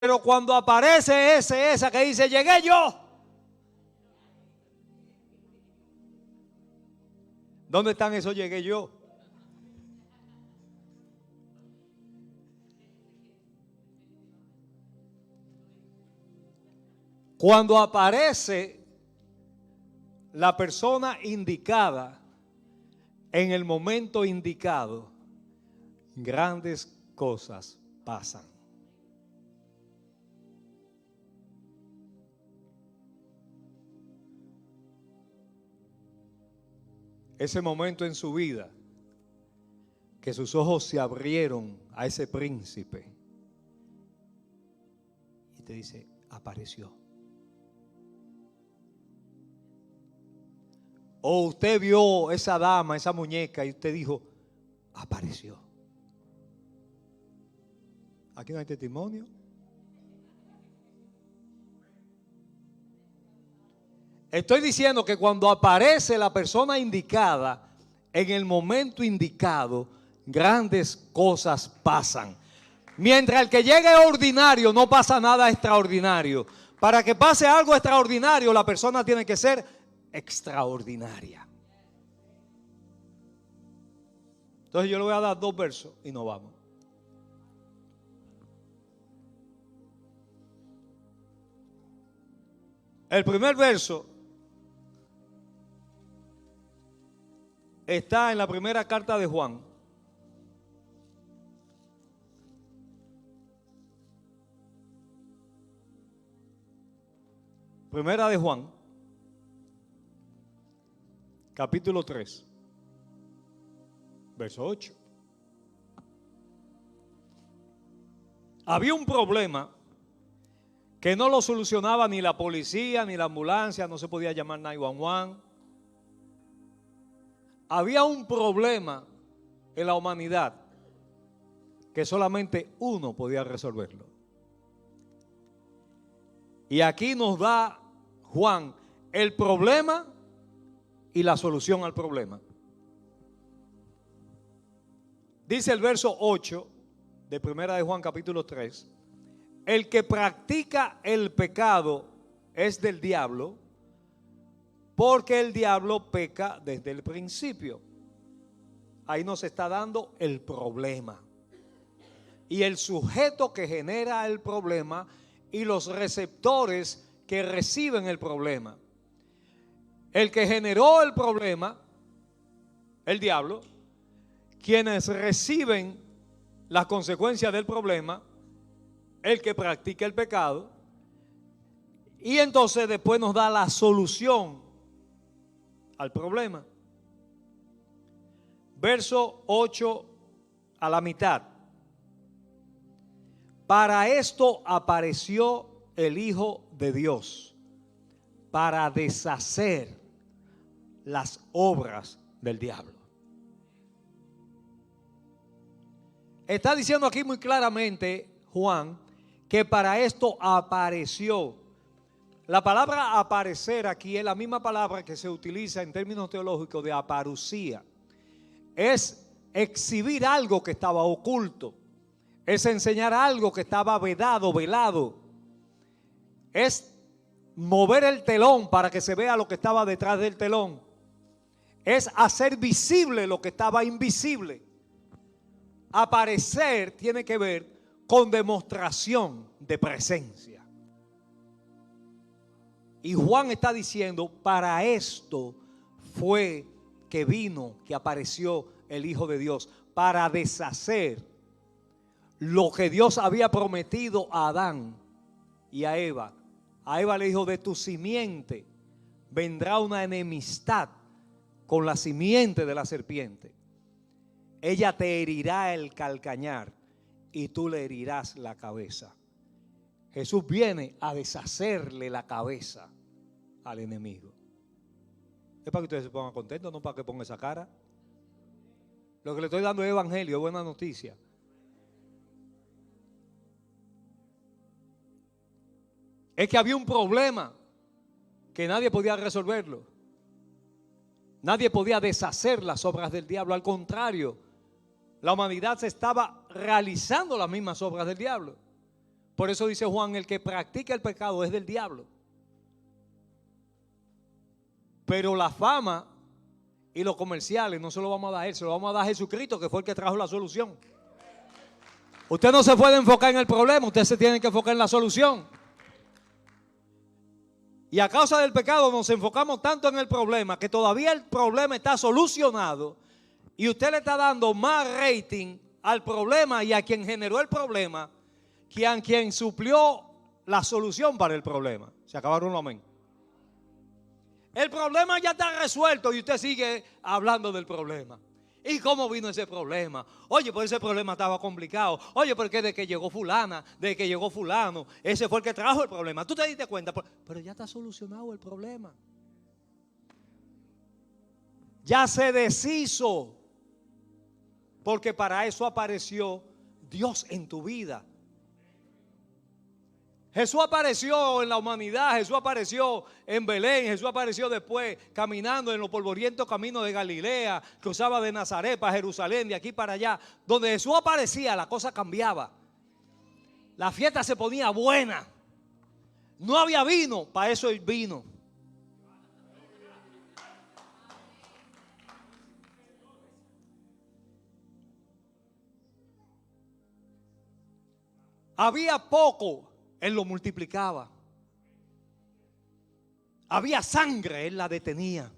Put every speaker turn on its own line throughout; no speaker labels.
Pero cuando aparece esa que dice, llegué yo. ¿Dónde están esos llegué yo? Cuando aparece la persona indicada en el momento indicado, grandes cosas pasan. Ese momento en su vida que sus ojos se abrieron a ese príncipe y te dice, apareció. O usted vio esa dama, esa muñeca y usted dijo, apareció. Aquí no hay testimonio. Estoy diciendo que cuando aparece la persona indicada, en el momento indicado, grandes cosas pasan. Mientras el que llegue ordinario, no pasa nada extraordinario. Para que pase algo extraordinario, la persona tiene que ser extraordinaria. Entonces yo le voy a dar 2 versos y nos vamos. El primer verso está en la primera carta de Juan. Primera de Juan, capítulo 3, verso 8. Había un problema que no lo solucionaba ni la policía, ni la ambulancia, no se podía llamar 911. Había un problema en la humanidad que solamente uno podía resolverlo. Y aquí nos da Juan el problema y la solución al problema. Dice el verso 8 de primera de Juan capítulo 3. El que practica el pecado es del diablo, porque el diablo peca desde el principio. Ahí nos está dando el problema. Y el sujeto que genera el problema y los receptores que reciben el problema. El que generó el problema, el diablo, quienes reciben las consecuencias del problema, el que practica el pecado, y entonces después nos da la solución al problema. Verso 8 a la mitad. Para esto apareció el Hijo de Dios, para deshacer las obras del diablo. Está diciendo aquí muy claramente Juan que para esto apareció. La palabra aparecer aquí es la misma palabra que se utiliza en términos teológicos de aparucía. Es exhibir algo que estaba oculto. Es enseñar algo que estaba vedado, velado. Es mover el telón para que se vea lo que estaba detrás del telón. Es hacer visible lo que estaba invisible. Aparecer tiene que ver con demostración de presencia. Y Juan está diciendo, para esto fue que vino, que apareció el Hijo de Dios, para deshacer lo que Dios había prometido a Adán y a Eva. A Eva le dijo, de tu simiente vendrá una enemistad con la simiente de la serpiente. Ella te herirá el calcañar y tú le herirás la cabeza. Jesús viene a deshacerle la cabeza al enemigo. Es para que ustedes se pongan contentos, no para que pongan esa cara. Lo que le estoy dando es evangelio, es buena noticia. Es que había un problema que nadie podía resolverlo. Nadie podía deshacer las obras del diablo. Al contrario, la humanidad se estaba realizando las mismas obras del diablo. Por eso dice Juan, el que practica el pecado es del diablo. Pero la fama y los comerciales no se lo vamos a dar a él, se lo vamos a dar a Jesucristo, que fue el que trajo la solución. Usted no se puede enfocar en el problema, usted se tiene que enfocar en la solución. Y a causa del pecado nos enfocamos tanto en el problema que todavía el problema está solucionado y usted le está dando más rating al problema y a quien generó el problema que a quien suplió la solución para el problema. Se acabaron los amén. El problema ya está resuelto y usted sigue hablando del problema. ¿Y cómo vino ese problema? Oye, pues ese problema estaba complicado. Oye, porque de que llegó fulana, de que llegó fulano, ese fue el que trajo el problema. Tú te diste cuenta, pero ya está solucionado el problema. Ya se deshizo. Porque para eso apareció Dios en tu vida. Jesús apareció en la humanidad, Jesús apareció en Belén, Jesús apareció después caminando en los polvorientos caminos de Galilea, cruzaba de Nazaret para Jerusalén, de aquí para allá. Donde Jesús aparecía, la cosa cambiaba. La fiesta se ponía buena. No había vino, para eso el vino. Había poco, Él lo multiplicaba. Había sangre, Él la detenía.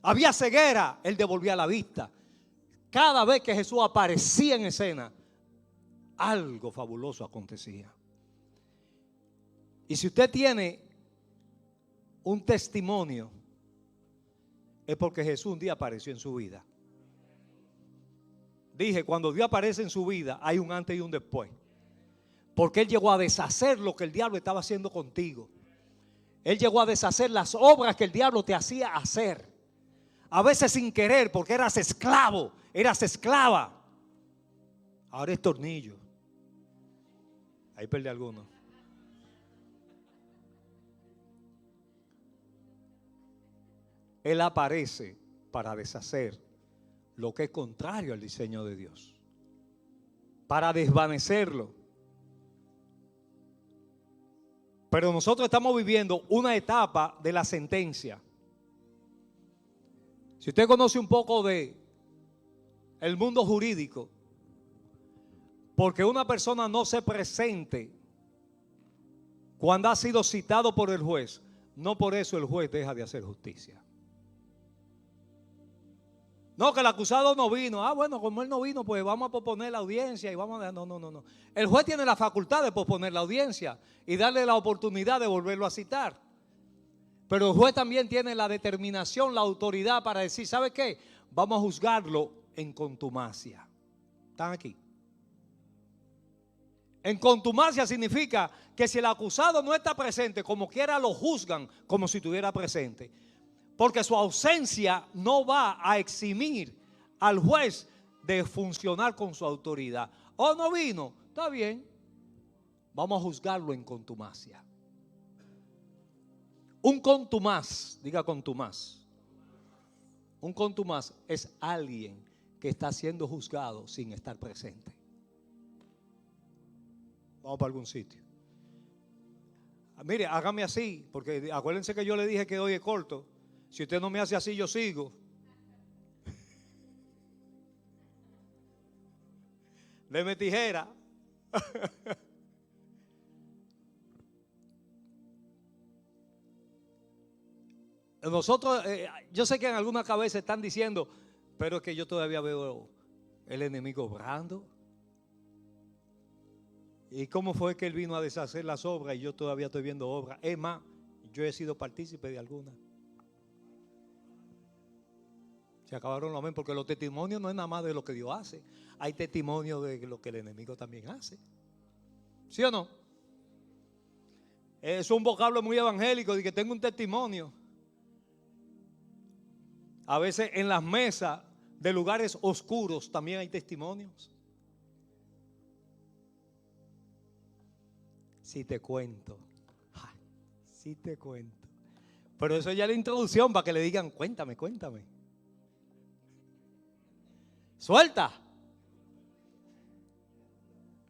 Había ceguera, Él devolvía la vista. Cada vez que Jesús aparecía en escena, algo fabuloso acontecía. Y si usted tiene un testimonio, es porque Jesús un día apareció en su vida. Dije, cuando Dios aparece en su vida, hay un antes y un después. Porque Él llegó a deshacer lo que el diablo estaba haciendo contigo. Él llegó a deshacer las obras que el diablo te hacía hacer. A veces sin querer, porque eras esclavo, eras esclava. Ahora es tornillo. Ahí perdí alguno. Él aparece para deshacer lo que es contrario al diseño de Dios. Para desvanecerlo. Pero nosotros estamos viviendo una etapa de la sentencia. Si usted conoce un poco de el mundo jurídico, porque una persona no se presente cuando ha sido citado por el juez, no por eso el juez deja de hacer justicia. No, que el acusado no vino. Ah, bueno, como él no vino, pues vamos a posponer la audiencia y vamos a... No. El juez tiene la facultad de posponer la audiencia y darle la oportunidad de volverlo a citar. Pero el juez también tiene la determinación, la autoridad para decir, ¿sabe qué? Vamos a juzgarlo en contumacia. ¿Están aquí? En contumacia significa que si el acusado no está presente, como quiera lo juzgan como si estuviera presente. Porque su ausencia no va a eximir al juez de funcionar con su autoridad. ¿O no vino? Está bien. Vamos a juzgarlo en contumacia. Un contumaz, diga contumaz. Un contumaz es alguien que está siendo juzgado sin estar presente. Vamos para algún sitio. Mire, hágame así, porque acuérdense que yo le dije que hoy es corto. Si usted no me hace así, yo sigo. Deme tijera. Nosotros, yo sé que en algunas cabezas están diciendo, pero es que yo todavía veo el enemigo obrando. ¿Y cómo fue que él vino a deshacer las obras y yo todavía estoy viendo obras? Es más, yo he sido partícipe de algunas. Se acabaron los amén, porque los testimonios no es nada más de lo que Dios hace. Hay testimonios de lo que el enemigo también hace. ¿Sí o no? Es un vocablo muy evangélico de que tengo un testimonio. A veces en las mesas de lugares oscuros también hay testimonios. Si te cuento. Si te cuento. Pero eso ya es la introducción para que le digan, cuéntame. Suelta.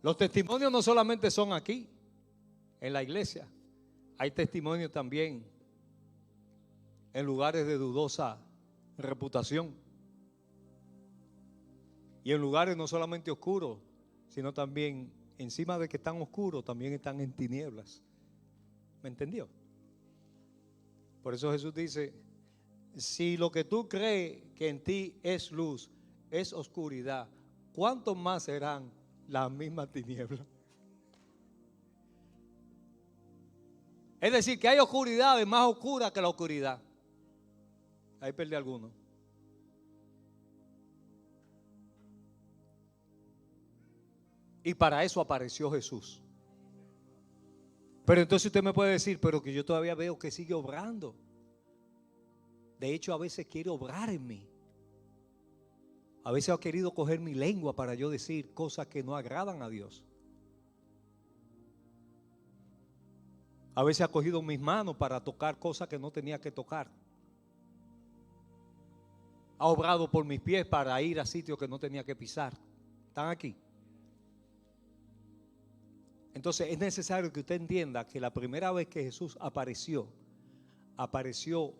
Los testimonios no solamente son aquí, en la iglesia. Hay testimonios también en lugares de dudosa reputación. Y en lugares no solamente oscuros, sino también encima de que están oscuros, también están en tinieblas. ¿Me entendió? Por eso Jesús dice, si lo que tú crees que en ti es luz, es oscuridad, ¿cuánto más serán las mismas tinieblas? Es decir, que hay oscuridades más oscuras que la oscuridad. Ahí perdí alguno. Y para eso apareció Jesús. Pero entonces usted me puede decir, pero que yo todavía veo que sigue obrando. De hecho, a veces quiere obrar en mí. A veces ha querido coger mi lengua para yo decir cosas que no agradan a Dios. A veces ha cogido mis manos para tocar cosas que no tenía que tocar. Ha obrado por mis pies para ir a sitios que no tenía que pisar. ¿Están aquí? Entonces es necesario que usted entienda que la primera vez que Jesús apareció a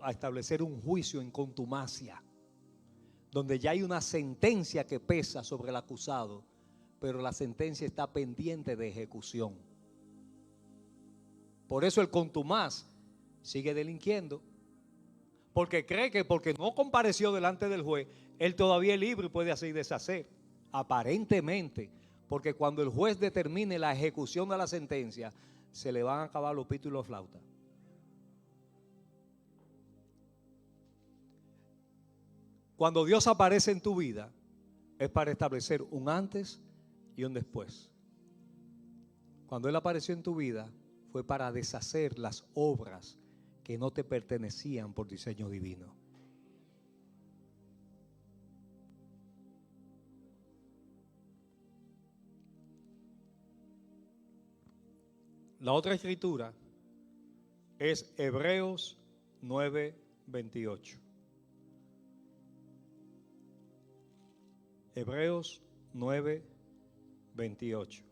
establecer un juicio en contumacia, donde ya hay una sentencia que pesa sobre el acusado, pero la sentencia está pendiente de ejecución. Por eso el contumaz sigue delinquiendo, porque cree que porque no compareció delante del juez, él todavía es libre y puede hacer y deshacer. Aparentemente, porque cuando el juez determine la ejecución de la sentencia, se le van a acabar los pitos y los flautas. Cuando Dios aparece en tu vida, es para establecer un antes y un después. Cuando Él apareció en tu vida, fue para deshacer las obras que no te pertenecían por diseño divino. La otra escritura es Hebreos 9:28. Hebreos 9:28.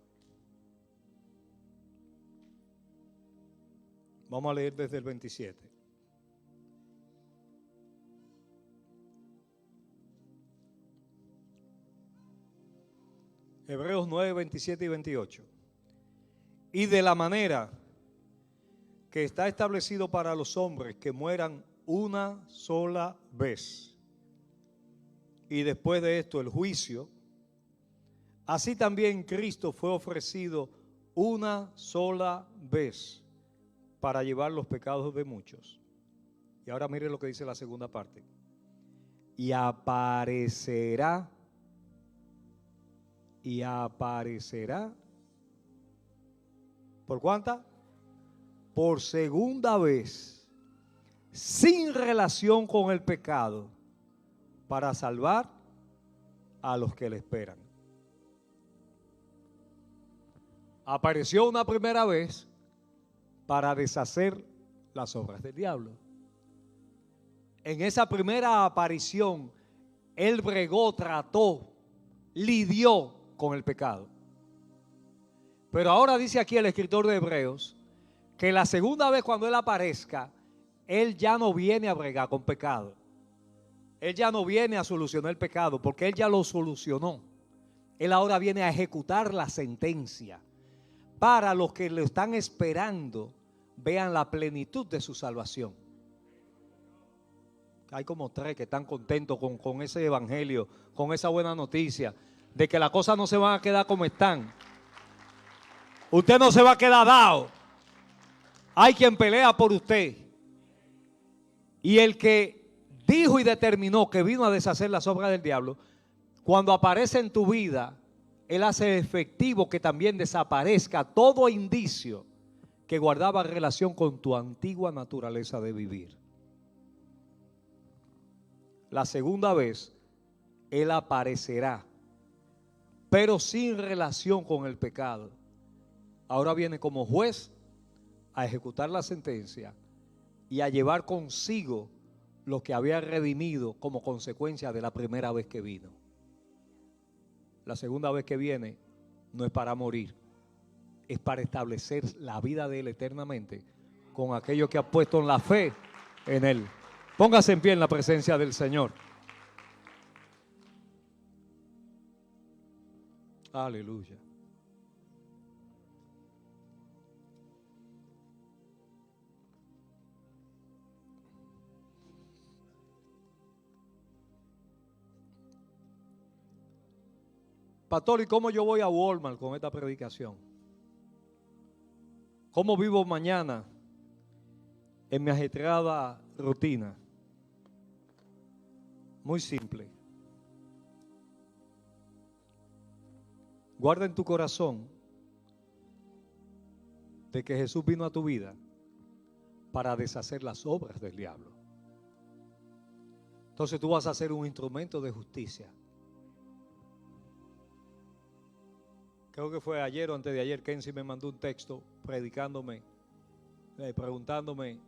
Vamos a leer desde el 27. Hebreos 9:27 y 28. Y de la manera que está establecido para los hombres que mueran una sola vez, y después de esto el juicio, así también Cristo fue ofrecido una sola vez para llevar los pecados de muchos. Y ahora mire lo que dice la segunda parte. Y aparecerá ¿por cuánta? Por segunda vez, sin relación con el pecado, para salvar a los que le esperan. Apareció una primera vez para deshacer las obras del diablo. En esa primera aparición, Él bregó, trató, lidió con el pecado. Pero ahora dice aquí el escritor de Hebreos que la segunda vez cuando Él aparezca, Él ya no viene a bregar con pecado. Él ya no viene a solucionar el pecado porque Él ya lo solucionó. Él ahora viene a ejecutar la sentencia para los que lo están esperando vean la plenitud de su salvación. Hay como 3 que están contentos con ese evangelio, con esa buena noticia de que las cosas no se van a quedar como están. Usted no se va a quedar dado. Hay quien pelea por usted. Y el que dijo y determinó que vino a deshacer las obras del diablo, cuando aparece en tu vida, Él hace efectivo que también desaparezca todo indicio que guardaba relación con tu antigua naturaleza de vivir. La segunda vez, Él aparecerá, pero sin relación con el pecado. Ahora viene como juez a ejecutar la sentencia y a llevar consigo lo que había redimido como consecuencia de la primera vez que vino. La segunda vez que viene no es para morir, es para establecer la vida de Él eternamente con aquellos que han puesto la fe en Él. Póngase en pie en la presencia del Señor. Aleluya. Pastor, ¿y cómo yo voy a Walmart con esta predicación? ¿Cómo vivo mañana en mi ajetreada rutina? Muy simple. Guarda en tu corazón de que Jesús vino a tu vida para deshacer las obras del diablo. Entonces tú vas a ser un instrumento de justicia. Creo que fue ayer o antes de ayer, Kenzie me mandó un texto predicándome, preguntándome,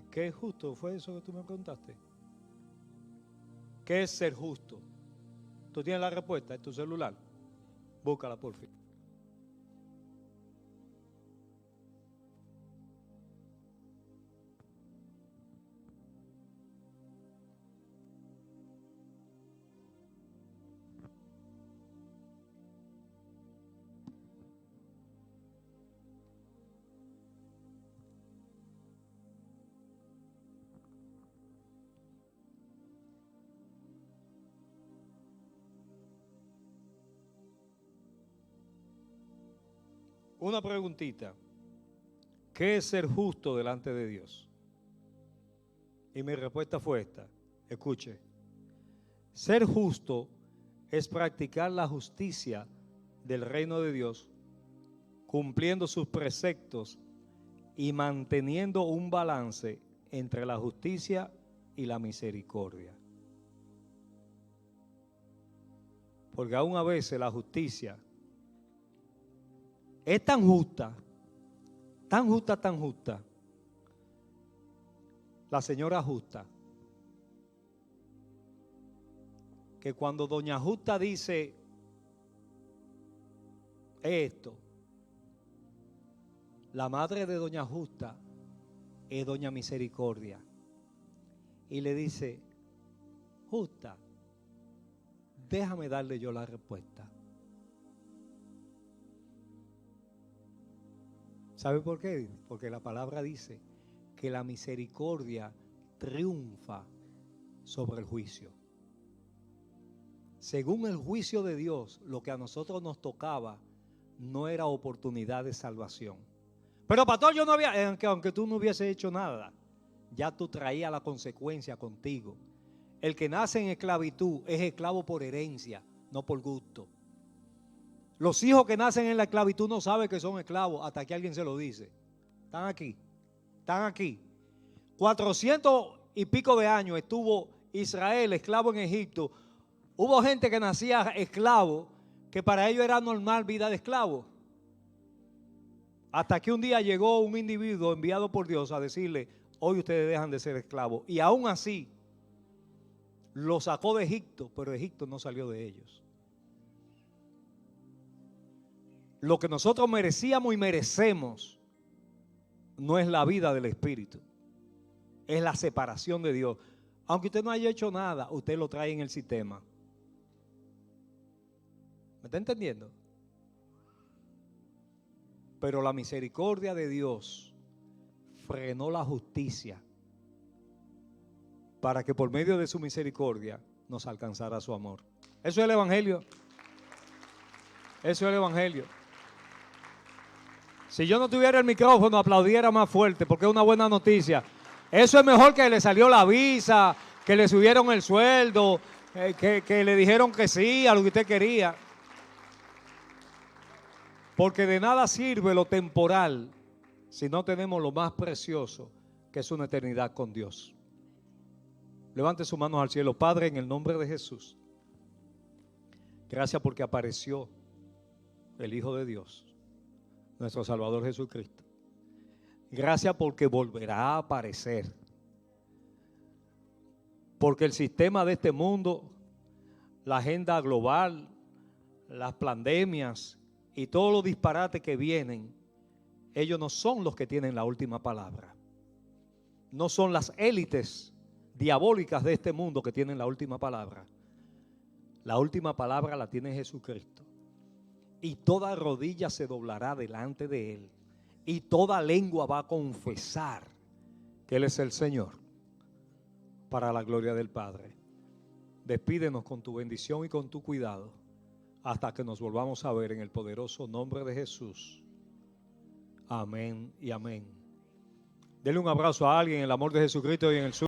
¿qué es justo? ¿Fue eso que tú me preguntaste? ¿Qué es ser justo? ¿Tú tienes la respuesta en tu celular? Búscala, por fin. Una preguntita. ¿Qué es ser justo delante de Dios? Y mi respuesta fue esta. Escuche. Ser justo es practicar la justicia del reino de Dios, cumpliendo sus preceptos y manteniendo un balance entre la justicia y la misericordia. Porque aún a veces la justicia es tan justa, tan justa, tan justa. La señora Justa, que cuando doña Justa dice esto, la madre de doña Justa es doña Misericordia. Y le dice, Justa, déjame darle yo la respuesta. ¿Sabe por qué? Porque la palabra dice que la misericordia triunfa sobre el juicio. Según el juicio de Dios, lo que a nosotros nos tocaba no era oportunidad de salvación. Pero pastor, yo no había, aunque tú no hubieses hecho nada, ya tú traías la consecuencia contigo. El que nace en esclavitud es esclavo por herencia, no por gusto. Los hijos que nacen en la esclavitud no saben que son esclavos hasta que alguien se lo dice. Están aquí, están aquí. 400 y pico de años estuvo Israel esclavo en Egipto. Hubo gente que nacía esclavo, que para ellos era normal vida de esclavo. Hasta que un día llegó un individuo enviado por Dios a decirle, hoy ustedes dejan de ser esclavos. Y aún así, lo sacó de Egipto, pero Egipto no salió de ellos. Lo que nosotros merecíamos y merecemos no es la vida del Espíritu, es la separación de Dios. Aunque usted no haya hecho nada, usted lo trae en el sistema. ¿Me está entendiendo? Pero la misericordia de Dios frenó la justicia para que por medio de su misericordia nos alcanzara su amor. Eso es el Evangelio. Eso es el Evangelio. Si yo no tuviera el micrófono, aplaudiera más fuerte, porque es una buena noticia. Eso es mejor que le salió la visa, que le subieron el sueldo, que le dijeron que sí a lo que usted quería. Porque de nada sirve lo temporal si no tenemos lo más precioso, que es una eternidad con Dios. Levante sus manos al cielo. Padre, en el nombre de Jesús, gracias porque apareció el Hijo de Dios, nuestro Salvador Jesucristo. Gracias porque volverá a aparecer. Porque el sistema de este mundo, la agenda global, las pandemias, y todos los disparates que vienen, ellos no son los que tienen la última palabra. No son las élites diabólicas de este mundo que tienen la última palabra. La última palabra la tiene Jesucristo. Y toda rodilla se doblará delante de Él. Y toda lengua va a confesar que Él es el Señor, para la gloria del Padre. Despídenos con tu bendición y con tu cuidado hasta que nos volvamos a ver en el poderoso nombre de Jesús. Amén y amén. Denle un abrazo a alguien en el amor de Jesucristo y en el suyo.